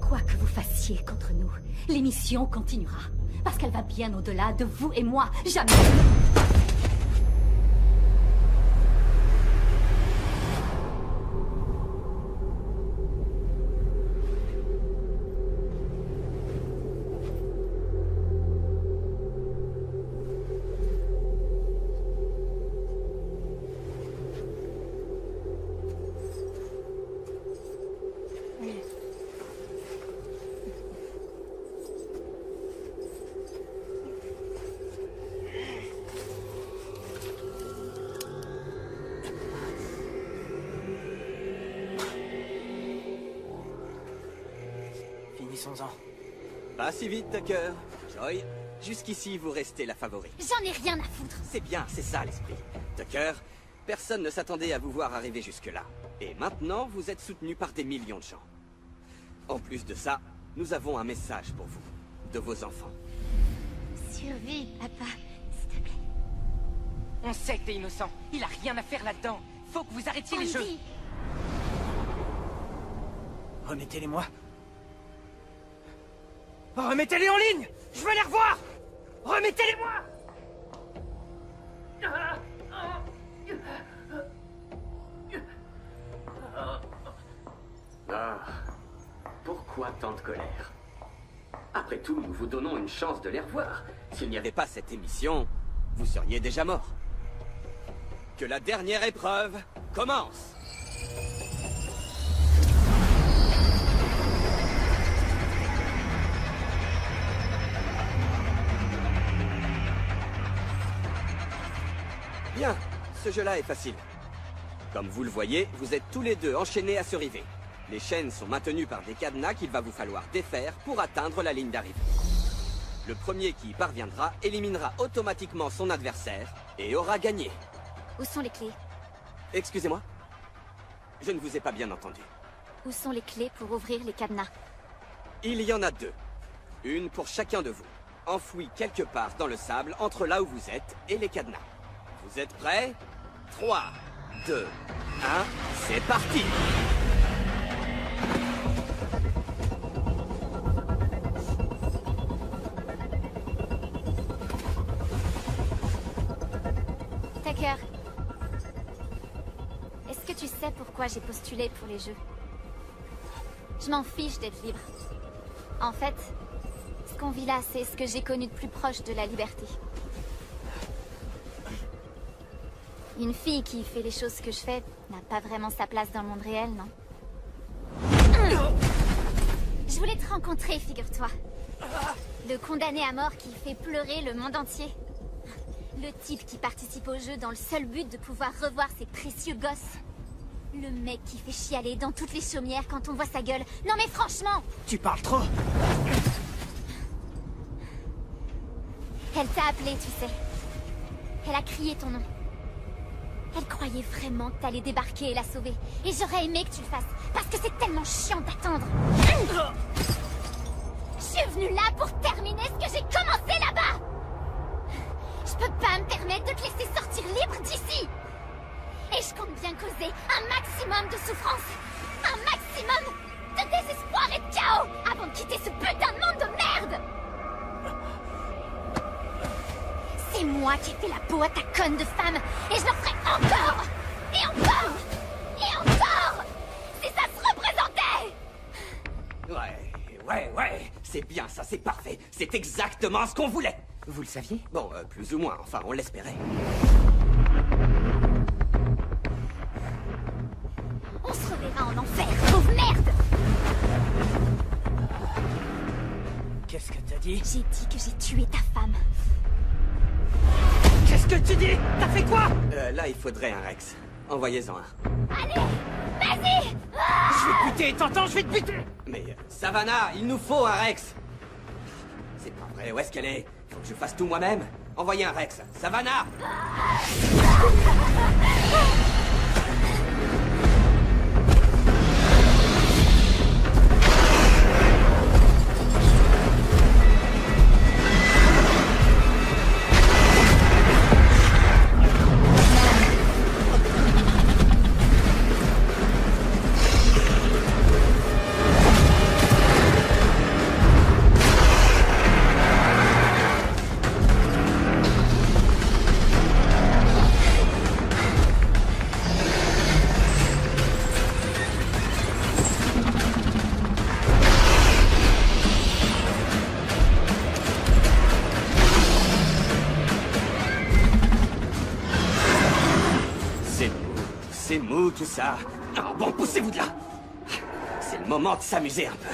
Quoi que vous fassiez contre nous, l'émission continuera. Parce qu'elle va bien au-delà de vous et moi. Jamais. Finissons-en. Pas si vite, Tucker. Joy, jusqu'ici, vous restez la favorite. J'en ai rien à foutre. C'est bien, c'est ça l'esprit. Tucker, personne ne s'attendait à vous voir arriver jusque-là. Et maintenant, vous êtes soutenu par des millions de gens. En plus de ça, nous avons un message pour vous, de vos enfants. Survie, papa, s'il te plaît. On sait que t'es innocent. Il a rien à faire là-dedans. Faut que vous arrêtiez les jeux. Remettez-les-moi. Remettez-les en ligne! Je veux les revoir! Remettez-les-moi! Ah, pourquoi tant de colère? Après tout, nous vous donnons une chance de les revoir. S'il n'y avait pas cette émission, vous seriez déjà mort. Que la dernière épreuve commence! Bien, ce jeu-là est facile. Comme vous le voyez, vous êtes tous les deux enchaînés à ce rivet. Les chaînes sont maintenues par des cadenas qu'il va vous falloir défaire pour atteindre la ligne d'arrivée. Le premier qui y parviendra éliminera automatiquement son adversaire et aura gagné. Où sont les clés? Excusez-moi? Je ne vous ai pas bien entendu. Où sont les clés pour ouvrir les cadenas? Il y en a 2. Une pour chacun de vous. Enfouie quelque part dans le sable entre là où vous êtes et les cadenas. Vous êtes prêts? 3, 2, 1, c'est parti! Tucker, est-ce que tu sais pourquoi j'ai postulé pour les jeux? Je m'en fiche d'être libre. En fait, ce qu'on vit là, c'est ce que j'ai connu de plus proche de la liberté. Une fille qui fait les choses que je fais n'a pas vraiment sa place dans le monde réel, non? Je voulais te rencontrer, figure-toi. Le condamné à mort qui fait pleurer le monde entier. Le type qui participe au jeu dans le seul but de pouvoir revoir ses précieux gosses. Le mec qui fait chialer dans toutes les chaumières quand on voit sa gueule. Non mais franchement! Tu parles trop! Elle t'a appelé, tu sais. Elle a crié ton nom. Elle croyait vraiment que t'allais débarquer et la sauver. Et j'aurais aimé que tu le fasses, parce que c'est tellement chiant d'attendre. Je suis venue là pour terminer ce que j'ai commencé là-bas. Je peux pas me permettre de te laisser sortir libre d'ici. Et je compte bien causer un maximum de souffrance, un maximum de désespoir et de chaos avant de quitter ce putain de monde de merde. C'est moi qui ai fait la peau à ta conne de femme, et je le ferai encore, et encore, et encore, si ça se représentait. Ouais, c'est bien ça, c'est parfait. C'est exactement ce qu'on voulait. Vous le saviez? Bon, plus ou moins, enfin, on l'espérait. On se reverra en enfer, pauvre merde. Qu'est-ce que t'as dit? J'ai dit que j'ai tué ta femme. Qu'est-ce que tu dis? T'as fait quoi? Là, il faudrait un Rex. Envoyez-en un. Allez, vas-y. Je vais te buter, t'entends? Je vais te buter. Mais, Savannah, il nous faut un Rex. C'est pas vrai, où est-ce qu'elle est? Faut que je fasse tout moi-même. Envoyez un Rex. Savannah! C'est mou tout ça. Ah, bon, poussez-vous de là. C'est le moment de s'amuser un peu.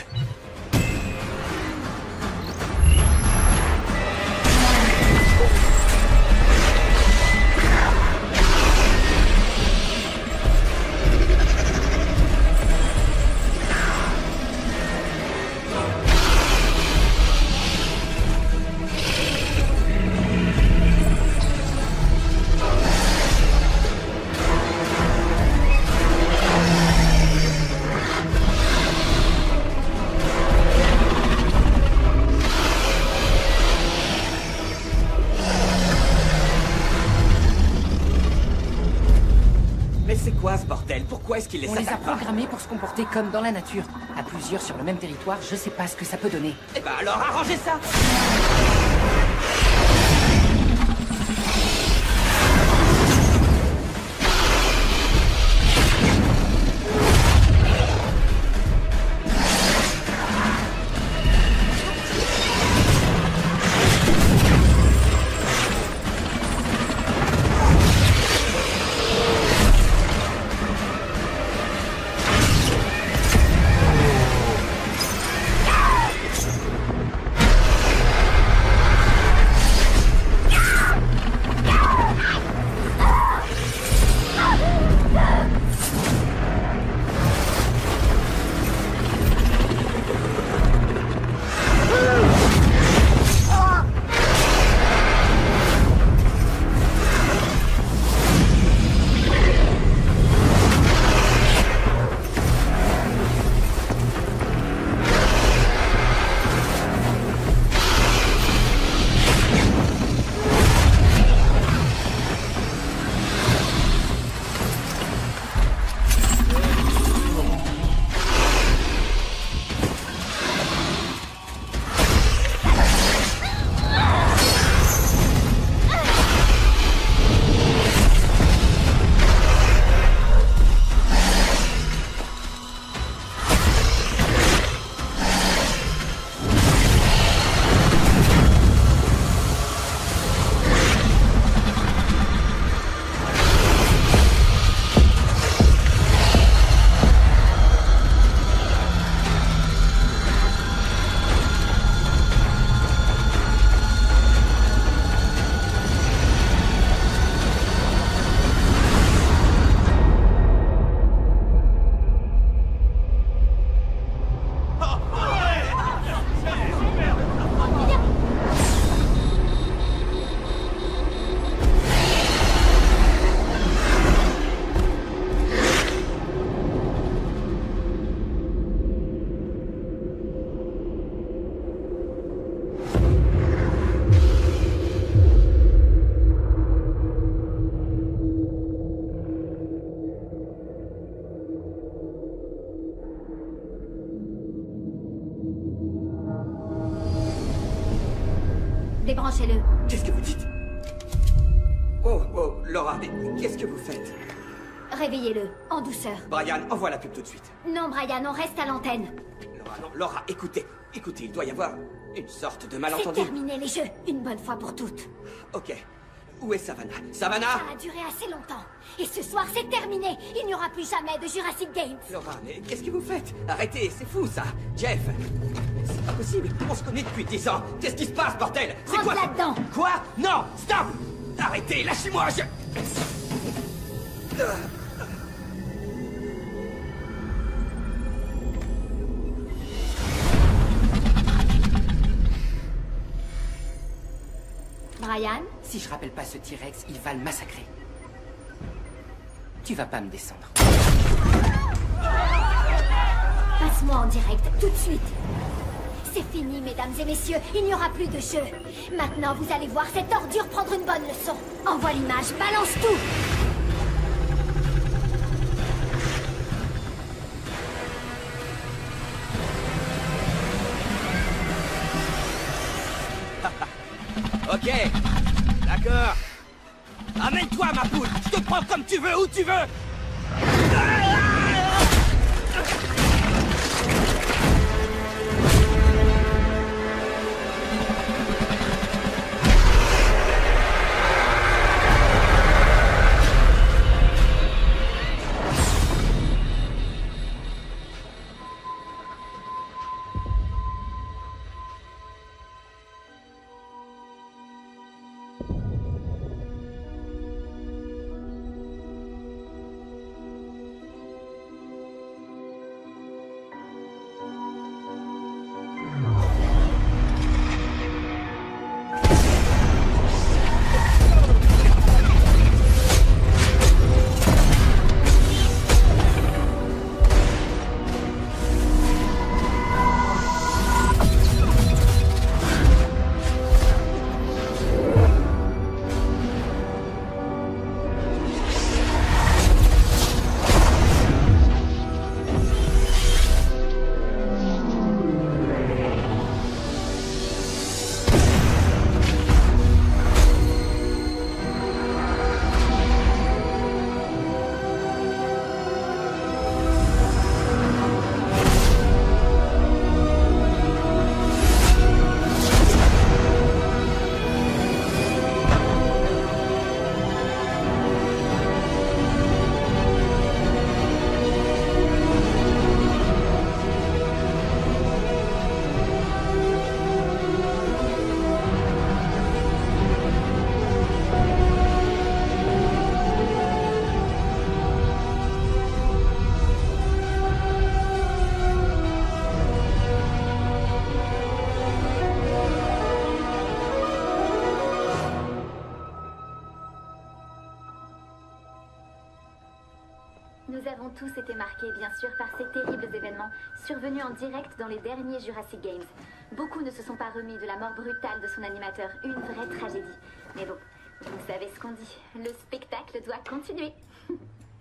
quoi ce bordel? Pourquoi est-ce qu'ils les On les a attaquent pas? programmés pour se comporter comme dans la nature. À plusieurs sur le même territoire, je sais pas ce que ça peut donner. Eh ben alors arrangez ça! Débranchez-le. Qu'est-ce que vous dites? Oh, oh, Laura, mais qu'est-ce que vous faites? Réveillez-le, en douceur. Brian, envoie la pub tout de suite. Non, Brian, on reste à l'antenne. Laura, non, Laura, écoutez, il doit y avoir une sorte de C'est malentendu. terminé les jeux, une bonne fois pour toutes. Ok. Où est Savannah? Savannah! Ça a duré assez longtemps. Et ce soir, c'est terminé. Il n'y aura plus jamais de Jurassic Games. Laura, mais qu'est-ce que vous faites? Arrêtez, c'est fou ça! Jeff! C'est pas possible, on se connaît depuis 10 ans! Qu'est-ce qui se passe, bordel? C'est Rentre quoi? là-dedans! Quoi? Non! Stop! Arrêtez, lâchez-moi, je... Brian? Si je rappelle pas ce T-Rex, il va le massacrer. Tu vas pas me descendre. Passe-moi en direct, tout de suite. C'est fini, mesdames et messieurs, il n'y aura plus de jeu. Maintenant, vous allez voir cette ordure prendre une bonne leçon. Envoie l'image, balance tout. Ok, d'accord. Amène-toi, ma poule. Je te prends comme tu veux, où tu veux. avons tous été marqués, bien sûr, par ces terribles événements survenus en direct dans les derniers Jurassic Games. Beaucoup ne se sont pas remis de la mort brutale de son animateur, une vraie tragédie. Mais bon, vous savez ce qu'on dit, le spectacle doit continuer.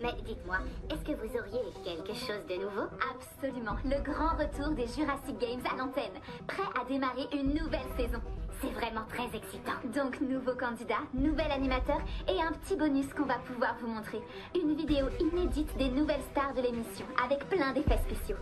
Mais dites-moi, est-ce que vous auriez quelque chose de nouveau? Absolument, le grand retour des Jurassic Games à l'antenne, prêt à démarrer une nouvelle saison. C'est vraiment très excitant. Donc, nouveau candidat, nouvel animateur et un petit bonus qu'on va pouvoir vous montrer. Une vidéo inédite des nouvelles stars de l'émission, avec plein d'effets spéciaux.